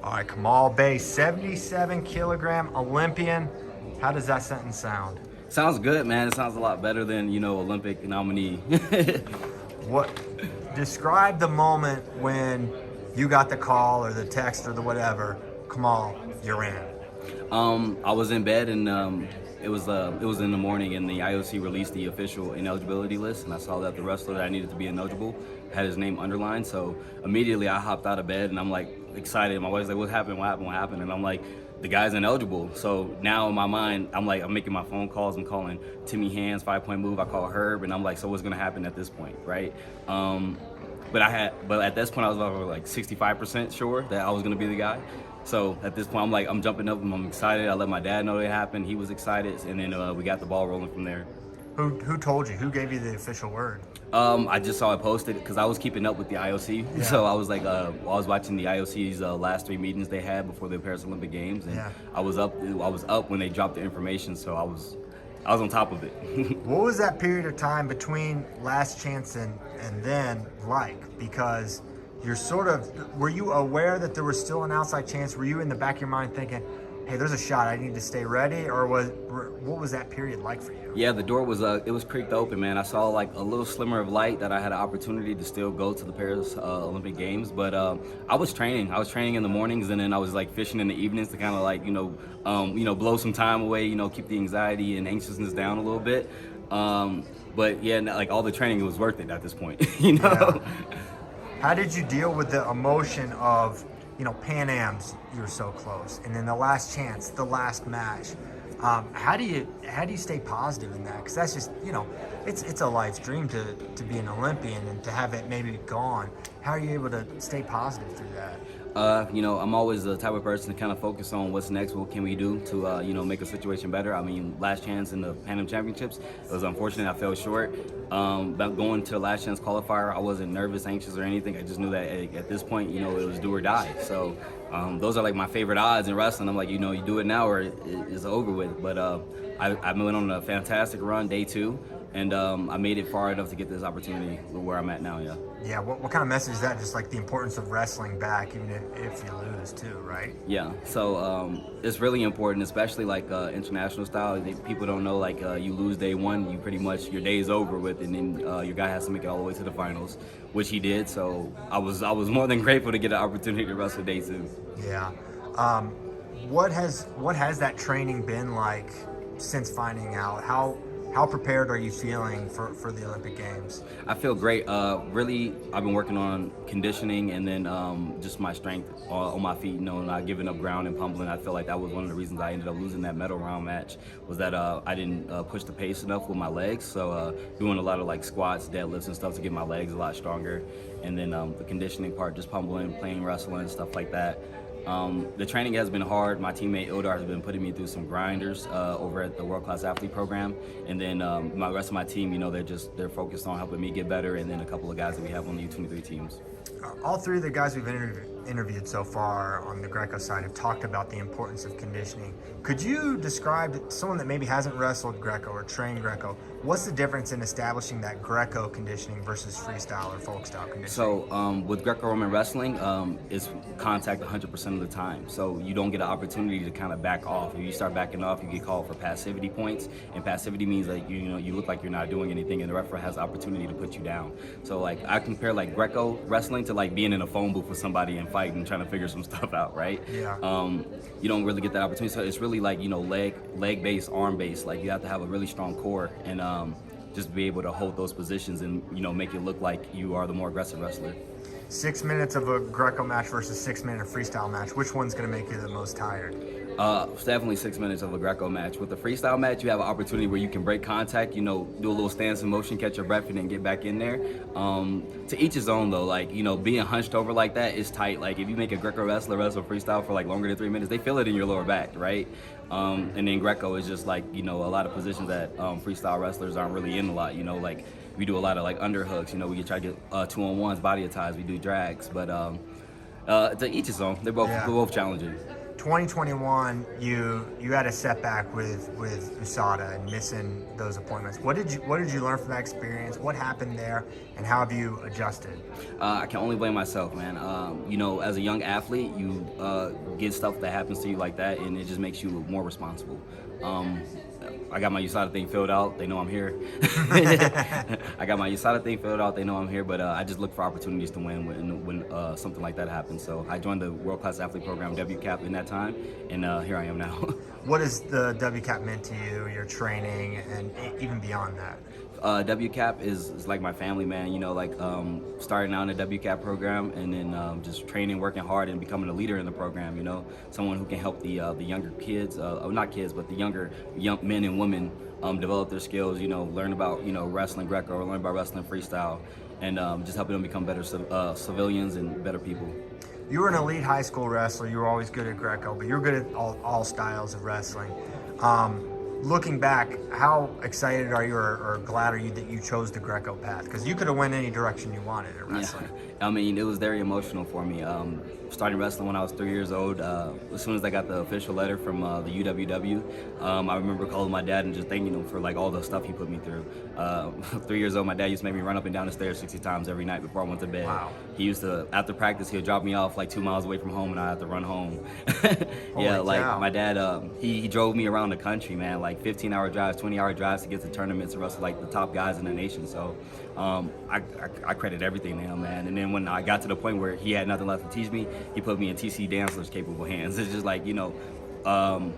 All right, Kamal Bay, 77 kilogram Olympian. How does that sentence sound? Sounds good, man. It sounds a lot better than, Olympic nominee. What describe the moment when you got the call or the text or the whatever, Kamal, you're in. I was in bed and it was in the morning and the IOC released the official ineligibility list, and I saw that the wrestler that I needed to be ineligible had his name underlined. So immediately I hopped out of bed and I'm like excited. My wife's like, "What happened? What happened? What happened?" And I'm like, "The guy's ineligible." So now in my mind, I'm making my phone calls. I'm calling Timmy Hands, 5 Point Move. I call Herb, and I'm like, "So what's gonna happen at this point, right?" But at this point I was like 65% sure that I was gonna be the guy. So at this point I'm jumping up and I'm excited. I let my dad know it happened. He was excited, and then we got the ball rolling from there. Who told you? Who gave you the official word? I just saw it posted because I was keeping up with the IOC. Yeah. So I was I was watching the IOC's last 3 meetings they had before the Paris Olympic Games, and Yeah. I was up when they dropped the information. So I was on top of it. What was that period of time between last chance and then like? Because you're were you aware that there was still an outside chance? Were you in the back of your mind thinking, hey, there's a shot, I need to stay ready? Or what was that period like for you? Yeah, the door was it was creaked open, man. I saw like a little slimmer of light that I had an opportunity to still go to the Paris Olympic Games, but I was training. I was training in the mornings, and then I was like fishing in the evenings to kind of blow some time away, keep the anxiety and anxiousness down a little bit. But yeah, like all the training, it was worth it at this point, Yeah. How did you deal with the emotion of, Pan Am's, you're so close, and then the last chance, the last match? How do you stay positive in that? Because that's just, it's a life's dream to be an Olympian and to have it maybe gone. How are you able to stay positive through that? I'm always the type of person to kind of focus on what's next. What can we do to, make a situation better? I mean, last chance in the Pan Am Championships, it was unfortunate I fell short. But going to the last chance qualifier, I wasn't nervous, anxious, or anything. I just knew that at this point, it was do or die. So those are like my favorite odds in wrestling. I'm like, you do it now or it's over with. But I went on a fantastic run, day 2. And I made it far enough to get this opportunity where I'm at now, yeah. Yeah, what kind of message is that? Just like the importance of wrestling back, even if you lose too, right? Yeah, so it's really important, especially like international style. People don't know, like you lose day 1, you pretty much, your day is over with, and then your guy has to make it all the way to the finals, which he did. So I was more than grateful to get an opportunity to wrestle day 2. Yeah. What has that training been like since finding out? How prepared are you feeling for the Olympic Games? I feel great. Really, I've been working on conditioning and then just my strength on my feet, not giving up ground and pummeling. I feel like that was one of the reasons I ended up losing that medal round match, was that I didn't push the pace enough with my legs. So doing a lot of like squats, deadlifts, and stuff to get my legs a lot stronger. And then the conditioning part, just pummeling, playing wrestling, stuff like that. The training has been hard. My teammate Ildar has been putting me through some grinders over at the World Class Athlete Program, and then my rest of my team, they're focused on helping me get better, and then a couple of guys that we have on the U23 teams. All 3 of the guys we've interviewed so far on the Greco side have talked about the importance of conditioning. Could you describe to someone that maybe hasn't wrestled Greco or trained Greco, what's the difference in establishing that Greco conditioning versus freestyle or folk style conditioning? So with Greco-Roman wrestling, it's contact 100% of the time. So you don't get an opportunity to kind of back off. If you start backing off, you get called for passivity points, and passivity means like you look like you're not doing anything, and the referee has the opportunity to put you down. So like I compare like Greco wrestling to like being in a phone booth with somebody and fighting and trying to figure some stuff out, right? Yeah. You don't really get that opportunity. So it's really like leg based, arm based. Like you have to have a really strong core and just be able to hold those positions and make it look like you are the more aggressive wrestler. 6 minutes of a Greco match versus 6 minute freestyle match. Which one's going to make you the most tired? Definitely 6 minutes of a Greco match. With the freestyle match, you have an opportunity where you can break contact, do a little stance in motion, catch your breath, and then get back in there. To each his own, though. Like, being hunched over like that is tight. Like, if you make a Greco wrestler wrestle freestyle for like longer than 3 minutes, they feel it in your lower back, right? And then Greco is just like, a lot of positions that freestyle wrestlers aren't really in a lot. Like we do a lot of like underhooks. We try to get 2-on-1s, body ties. We do drags, but to each his own. They're both challenging. 2021, you had a setback with USADA and missing those appointments. What did you learn from that experience? What happened there, and how have you adjusted? I can only blame myself, man. As a young athlete, you get stuff that happens to you like that, and it just makes you more responsible. I got my USADA thing filled out. They know I'm here. I got my USADA thing filled out. They know I'm here, but I just look for opportunities to win when something like that happens. So I joined the World Class Athlete Program, WCAP, in that time, and here I am now. What has the WCAP meant to you, your training, and even beyond that? WCAP is like my family, man. Starting out in the WCAP program and then just training, working hard, and becoming a leader in the program. Someone who can help the younger kids, not kids, but the young men and women develop their skills. Learn about wrestling Greco, or learn about wrestling freestyle, and just helping them become better civilians and better people. You were an elite high school wrestler. You were always good at Greco, but you're good at all styles of wrestling. Looking back, how excited are you or glad are you that you chose the Greco path? Because you could have went any direction you wanted in wrestling. Yeah. It was very emotional for me. Starting wrestling when I was 3 years old, as soon as I got the official letter from the UWW, I remember calling my dad and just thanking him for all the stuff he put me through. 3 years old, my dad used to make me run up and down the stairs 60 times every night before I went to bed. Wow. He used to, after practice, he would drop me off 2 miles away from home and I had to run home. Cow. My dad, he drove me around the country, man, 15-hour drives, 20-hour drives to get to tournaments and wrestle the top guys in the nation. So I credit everything to him, man. And then when I got to the point where he had nothing left to teach me, he put me in TC Dancer's capable hands. It's just I'm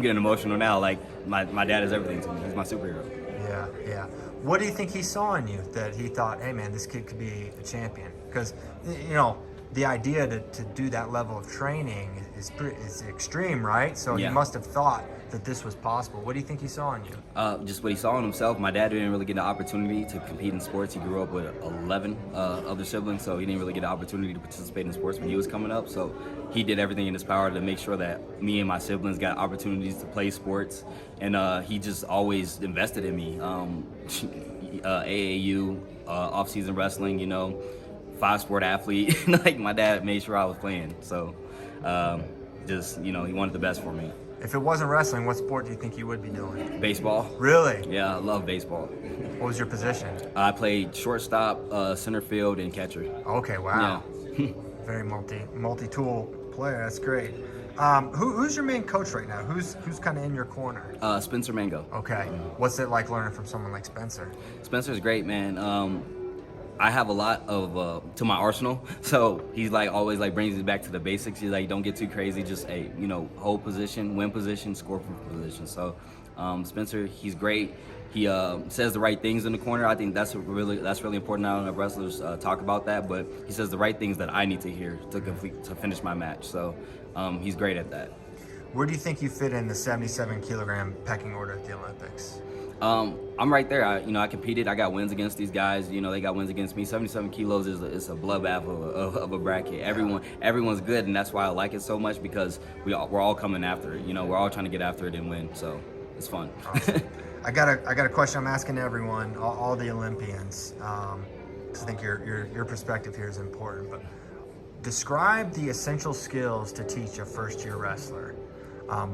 getting emotional now. My dad is everything to me. He's my superhero. Yeah. What do you think he saw in you that he thought, hey man, this kid could be a champion? Because the idea to do that level of training is extreme, right? So Yeah. he must have thought that this was possible. What do you think he saw in you? Just what he saw in himself. My dad didn't really get the opportunity to compete in sports. He grew up with 11 other siblings, so he didn't really get the opportunity to participate in sports when he was coming up. So he did everything in his power to make sure that me and my siblings got opportunities to play sports, and he just always invested in me. AAU, off-season wrestling, 5-sport athlete. My dad made sure I was playing. So he wanted the best for me. If it wasn't wrestling, what sport do you think you would be doing? Baseball. Really? Yeah, I love baseball. What was your position? I played shortstop, center field, and catcher. Okay, wow. Yeah. Very multi-tool player. That's great. Who's your main coach right now? Who's kind of in your corner? Spencer Mango. Okay. What's it like learning from someone like Spencer? Spencer's great, man. I have a lot of to my arsenal, so he's always brings me back to the basics. He's don't get too crazy, just hold position, win position, score from position. So Spencer, he's great. He says the right things in the corner. I think that's really important. Not enough wrestlers talk about that, but he says the right things that I need to hear to finish my match. So he's great at that. Where do you think you fit in the 77-kilogram pecking order at the Olympics? I'm right there. I competed. I got wins against these guys. They got wins against me. 77 kilos is a bloodbath of a bracket. Everyone's good, and that's why I like it so much, because we're all coming after it. We're all trying to get after it and win. So it's fun. Awesome. I got a question I'm asking everyone, all the Olympians. 'Cause I think your perspective here is important. But describe the essential skills to teach a first-year wrestler.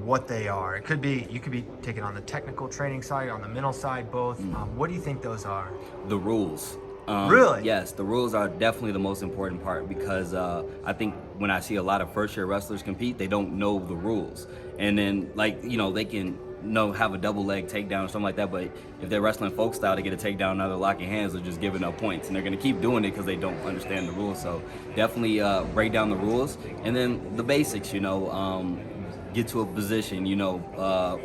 What they are. You could be taking on the technical training side, on the mental side, both. What do you think those are? The rules. Really? Yes, the rules are definitely the most important part, because I think when I see a lot of first-year wrestlers compete, they don't know the rules. And then, they can have a double leg takedown or something like that, but if they're wrestling folk style, to get a takedown, now they're locking hands, they're just giving up points, and they're going to keep doing it because they don't understand the rules. So definitely break down the rules, and then the basics, get to a position,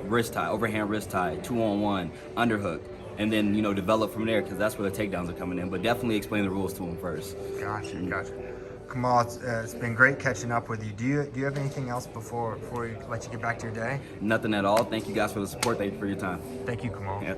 wrist tie, overhand wrist tie, 2-on-1, underhook, and then, develop from there, because that's where the takedowns are coming in. But definitely explain the rules to them first. Gotcha. Kamal, it's been great catching up with you. Do you have anything else before we let you get back to your day? Nothing at all. Thank you guys for the support. Thank you for your time. Thank you, Kamal. Yeah.